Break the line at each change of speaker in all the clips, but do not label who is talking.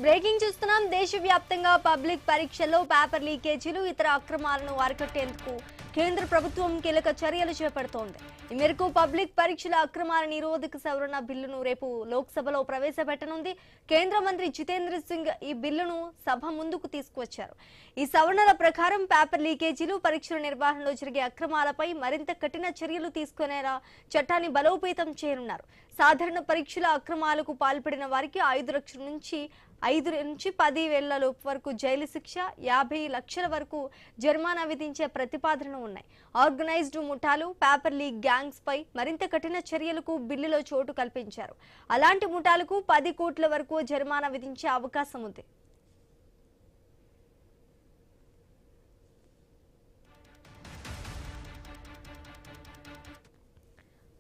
Breaking చూస్తున్నాం. దేశవ్యాప్తంగా public పరీక్షల్లో పేపర్ లీకేజీలు, ఇతర అక్రమాలను అరికట్టేందుకు కేంద్ర ప్రభుత్వం కీలక చర్యలు చేపడుతోంది. ఈ మేరకు పబ్లిక్ పరీక్షల అక్రమాల నిరోధక సవరణ బిల్లును రేపు లోక్సభలో ప్రవేశపెట్టనుంది. కేంద్ర మంత్రి జితేంద్ర సింగ్ ఈ బిల్లును సభ ముందుకు తీసుకువచ్చారు. ఈ సవరణల ప్రకారం పేపర్ లీకేజీలు, పరీక్షల నిర్వహణలో జరిగే అక్రమాలపై మరింత కఠిన చర్యలు తీసుకునేలా చట్టాన్ని బలోపేతం చేయనున్నారు. సాధారణ పరీక్షల అక్రమాలకు పాల్పడిన వారికి 5 లక్షల నుంచి 10,000 వరకు జైలు శిక్ష, 50 లక్షల వరకు జరిమానా విధించే ప్రతిపాదనలు ఉన్నాయి. ఆర్గనైజ్డ్ ముఠాలు, పేపర్ లీక్ గ్యాంగ్స్ పై మరింత కఠిన చర్యలకు బిల్లులో చోటు కల్పించారు. అలాంటి ముఠాలకు 10 కోట్ల వరకు జరిమానా విధించే అవకాశం ఉంది.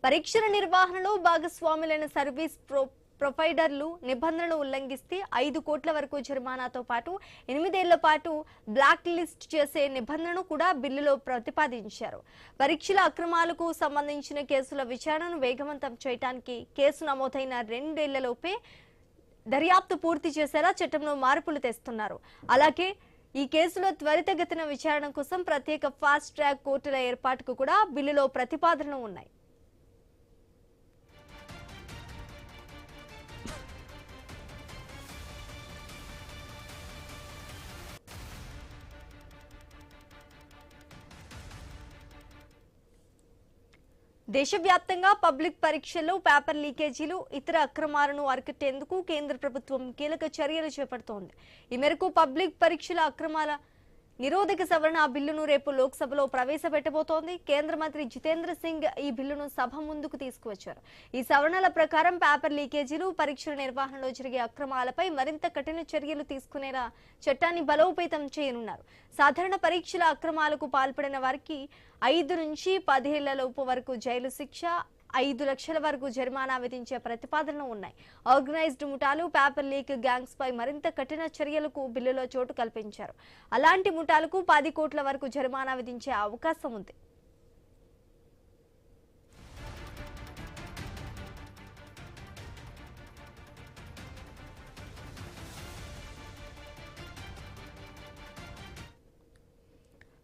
పరీక్షల నిర్వహణలో భాగస్వాములైన సర్వీస్ ప్రొవైడర్లు నిబంధనలు ఉల్లంఘిస్తే 5 కోట్ల వరకు జరిమానాతో పాటు 8 ఏళ్ల పాటు బ్లాక్ లిస్ట్ చేసే నిబంధనను కూడా బిల్లులో ప్రతిపాదించారు. పరీక్షల అక్రమాలకు సంబంధించిన కేసుల విచారణను వేగవంతం చేయడానికి కేసు నమోదైన 2 ఏళ్లలోపే దర్యాప్తు పూర్తి చేసేలా చట్టంలో మార్పులు తెస్తున్నారు. అలాగే ఈ కేసులో త్వరితగతిన విచారణ కోసం ప్రత్యేక ఫాస్ట్ ట్రాక్ కోర్టుల ఏర్పాటుకు కూడా బిల్లులో ప్రతిపాదనలు ఉన్నాయి. దేశవ్యాప్తంగా పబ్లిక్ పరీక్షల్లో పేపర్ లీకేజీలు, ఇతర అక్రమాలను అరికట్టేందుకు కేంద్ర ప్రభుత్వం కీలక చర్యలు చేపడుతోంది. ఈ మేరకు పబ్లిక్ పరీక్షల అక్రమాల నిరోధక సవరణ బిల్లును రేపు లోక్సభలో ప్రవేశపెట్టబోతోంది. కేంద్ర మంత్రి జితేంద్ర సింగ్ ఈ బిల్లును సభ ముందుకు తీసుకువచ్చారు. ఈ సవరణల ప్రకారం పేపర్ లీకేజీలు, పరీక్షల నిర్వహణలో జరిగే అక్రమాలపై మరింత కఠిన చర్యలు తీసుకునేలా చట్టాన్ని బలోపేతం చేయనున్నారు. సాధారణ పరీక్షల అక్రమాలకు పాల్పడిన వారికి 5 నుంచి 10 ఏళ్ల వరకు జైలు శిక్ష, 5 లక్షల వరకు జరిమానా విధించే ప్రతిపాదనలు ఉన్నాయి. ఆర్గనైజ్డ్ ముఠాలు, పేపర్ లీక్ గ్యాంగ్స్ పై మరింత కఠిన చర్యలకు బిల్లులో చోటు కల్పించారు. అలాంటి ముఠాలకు 10 కోట్ల వరకు జరిమానా విధించే అవకాశం ఉంది.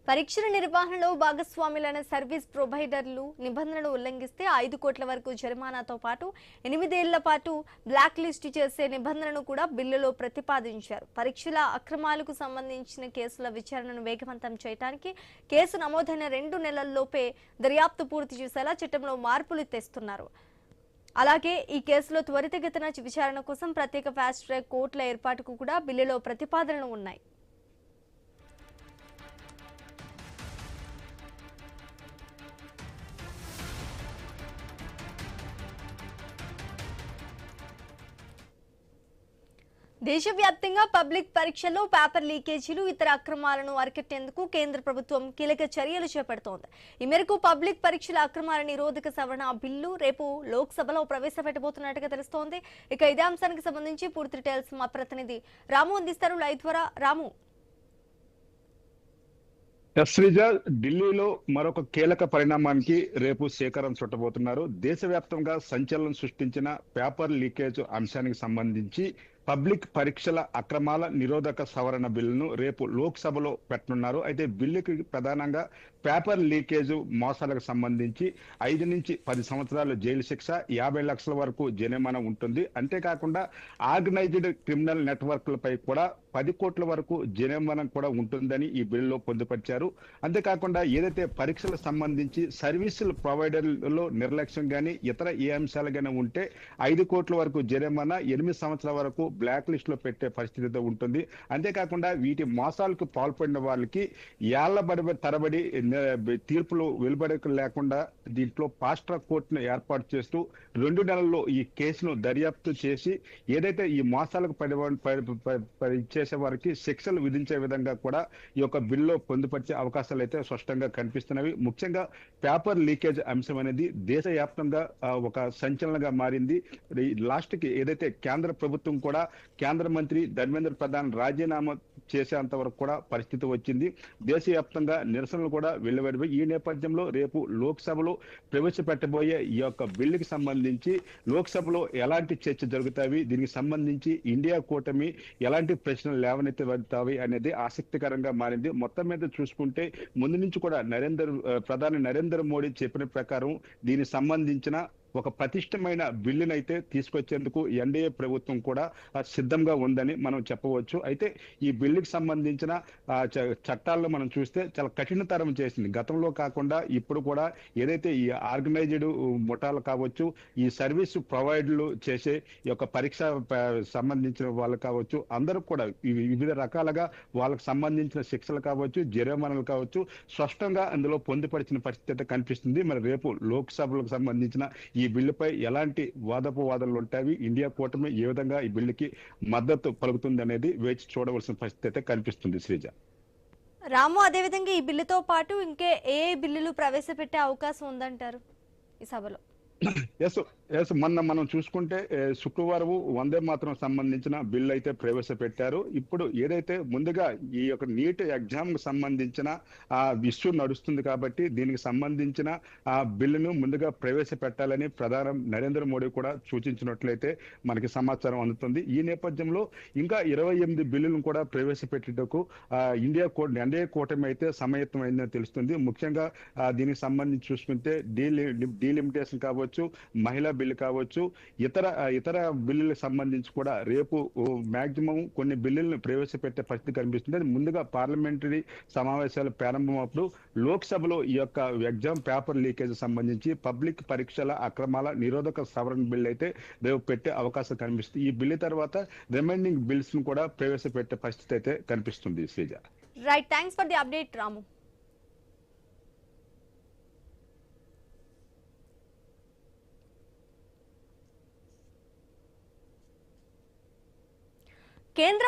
పరీక్షల నిర్వహణలో భాగస్వాములైన సర్వీస్ ప్రొవైడర్లు నిబంధనలు ఉల్లంఘిస్తే 5 కోట్ల వరకు జరిమానాతో పాటు 8 ఏళ్ల పాటు బ్లాక్ లిస్ట్ చేసే నిబంధనను కూడా బిల్లులో ప్రతిపాదించారు. పరీక్షల అక్రమాలకు సంబంధించిన కేసుల విచారణను వేగవంతం చేయడానికి కేసు నమోదైన 2 నెలల్లోపే దర్యాప్తు పూర్తి చేసేలా చట్టంలో మార్పులు తెస్తున్నారు. అలాగే ఈ కేసులో త్వరితగతిన విచారణ కోసం ప్రత్యేక ఫాస్ట్ ట్రాక్ కోర్టుల ఏర్పాటుకు కూడా బిల్లులో ప్రతిపాదనలు ఉన్నాయి. దేశవ్యాప్తంగా పబ్లిక్ పరీక్షల్లో పేపర్ లీకేజీలు, ఇతర అక్రమాలను అరికట్టేందుకు కేంద్ర ప్రభుత్వం కీలక చర్యలు చేపడుతోంది. ఈ మేరకు పబ్లిక్ పరీక్షల అక్రమాల నిరోధక సవరణ బిల్లు రేపు లోక్సభలో ప్రవేశపెట్టబోతున్నట్టుగా తెలుస్తోంది. ఇక ఇదే అంశానికి సంబంధించి పూర్తి డీటెయిల్స్ మా ప్రతినిధి రాము అందిస్తారు లైవ్ ద్వారా. రాము.
శ్రీజ, ఢిల్లీలో మరొక కీలక పరిణామానికి రేపు శ్రీకారం చుట్టబోతున్నారు. దేశవ్యాప్తంగా సంచలనం సృష్టించిన పేపర్ లీకేజ్ అంశానికి సంబంధించి పబ్లిక్ పరీక్షల అక్రమాల నిరోధక సవరణ బిల్లును రేపు లోక్సభలో పెట్టనున్నారు. అయితే బిల్లుకి ప్రధానంగా పేపర్ లీకేజ్ మోసాలకు సంబంధించి 5 నుంచి 10 సంవత్సరాలు జైలు శిక్ష, 50 లక్షల వరకు జరిమానా ఉంటుంది. అంతేకాకుండా ఆర్గనైజ్డ్ క్రిమినల్ నెట్వర్క్లపై కూడా 10 కోట్ల వరకు జరిమానా కూడా ఉంటుందని ఈ బిల్లులో పొందుపరిచారు. అంతేకాకుండా ఏదైతే పరీక్షలకు సంబంధించి సర్వీసుల ప్రొవైడర్లలో నిర్లక్ష్యం కానీ ఇతర ఏ అంశాలు కానీ ఉంటే 5 కోట్ల వరకు జరిమానా, 8 సంవత్సరాల వరకు బ్లాక్ లిస్ట్ లో పెట్టే పరిస్థితితో ఉంటుంది. అంతేకాకుండా వీటి మోసాలకు పాల్పడిన వాళ్ళకి ఏళ్ల తరబడి తీర్పులు వెలువడక లేకుండా దీంట్లో ఫాస్ట్ ట్రాక్ కోర్టును ఏర్పాటు చేస్తూ 2 నెలల్లో ఈ కేసును దర్యాప్తు చేసి ఏదైతే ఈ మోసాలకు చేసే వారికి శిక్షలు విధించే విధంగా కూడా ఈ యొక్క బిల్లులో పొందుపరిచే అవకాశాలు అయితే స్పష్టంగా కనిపిస్తున్నవి. ముఖ్యంగా పేపర్ లీకేజ్ అంశం అనేది దేశవ్యాప్తంగా ఒక సంచలనంగా మారింది. లాస్ట్ కి ఏదైతే కేంద్ర ప్రభుత్వం కూడా కూడా కేంద్ర మంత్రి ధర్మేంద్ర ప్రధాన్ రాజీనామా చేసేంత వరకు కూడా పరిస్థితి వచ్చింది. దేశవ్యాప్తంగా నిరసనలు కూడా వెలువడిపోయి ఈ నేపథ్యంలో రేపు లోక్సభలో ప్రవేశపెట్టబోయే ఈ యొక్క బిల్లుకి సంబంధించి లోక్సభలో ఎలాంటి చర్చ జరుగుతాయి, దీనికి సంబంధించి ఇండియా కూటమి ఎలాంటి ప్రశ్నలు లేవనెత్తుతాయి అనేది ఆసక్తికరంగా మారింది. మొత్తం మీద చూసుకుంటే ముందు నుంచి కూడా ప్రధాని నరేంద్ర మోడీ చెప్పిన ప్రకారం దీనికి సంబంధించిన ఒక పటిష్టమైన బిల్లునైతే తీసుకొచ్చేందుకు ఎన్డీఏ ప్రభుత్వం కూడా సిద్ధంగా ఉందని మనం చెప్పవచ్చు. అయితే ఈ బిల్లుకి సంబంధించిన చట్టాలను మనం చూస్తే చాలా కఠినతరం చేసింది. గతంలో కాకుండా ఇప్పుడు కూడా ఏదైతే ఈ ఆర్గనైజ్డ్ ముఠాలు కావచ్చు, ఈ సర్వీస్ ప్రొవైడర్లు చేసే ఈ యొక్క పరీక్ష సంబంధించిన వాళ్ళు కావచ్చు, అందరూ కూడా వివిధ రకాలుగా వాళ్ళకు సంబంధించిన శిక్షలు కావచ్చు, జరిమానాలు కావచ్చు, స్పష్టంగా అందులో పొందుపరిచిన పరిస్థితి కనిపిస్తుంది. మరి రేపు లోక్సభలకు సంబంధించిన ఈ బిల్లుపై ఎలాంటి వాదోపవాదాలు ఉంటాయి, ఇండియా కూటమి ఏ విధంగా ఈ బిల్లుకి మద్దతు పలుకుతుంది అనేది వేచి చూడవలసిన పరిస్థితి అయితే కనిపిస్తుంది. శ్రీజ,
రాము, అదేవిధంగా ఈ బిల్లుతో పాటు ఇంకే ఏ బిల్లులు ప్రవేశపెట్టే అవకాశం ఉందంటారు ఈ సభలో?
ఎస్ మొన్న మనం చూసుకుంటే శుక్రవారం వందే మాత్రం సంబంధించిన బిల్లు అయితే ప్రవేశపెట్టారు. ఇప్పుడు ఏదైతే ముందుగా ఈ యొక్క నీట్ ఎగ్జామ్ కు సంబంధించిన ఆ ఇష్యూ నడుస్తుంది కాబట్టి దీనికి సంబంధించిన ఆ బిల్లును ముందుగా ప్రవేశపెట్టాలని ప్రధాని నరేంద్ర మోడీ కూడా సూచించినట్లయితే మనకి సమాచారం అందుతుంది. ఈ నేపథ్యంలో ఇంకా 28 బిల్లులను కూడా ప్రవేశపెట్టేందుకు ఎన్డీఏ కూటమి అయితే సమాయత్తమైందని తెలుస్తుంది. ముఖ్యంగా దీనికి సంబంధించి చూసుకుంటే డీలిమిటేషన్ కావచ్చు, మహిళా బిల్లు కావచ్చు, ఇతర బిల్లులకు సంబంధించి కూడా రేపు మాక్సిమం కొన్ని బిల్లులను ప్రవేశపెట్టే పరిస్థితి కనిపిస్తుంది. ముందుగా పార్లమెంటరీ సమావేశాలు ప్రారంభమైనప్పుడు లోక్సభలో ఈ యొక్క ఎగ్జామ్ పేపర్ లీకేజ్ సంబంధించి పబ్లిక్ పరీక్షల అక్రమాల నిరోధక సవరణ బిల్లు అయితే రేపు పెట్టే అవకాశం కనిపిస్తుంది. ఈ బిల్లు తర్వాత రిమైనింగ్ బిల్స్ ను కూడా ప్రవేశపెట్టే పరిస్థితి అయితే కనిపిస్తుంది. Srija,
right, thanks for the update Ramu. కేంద్ర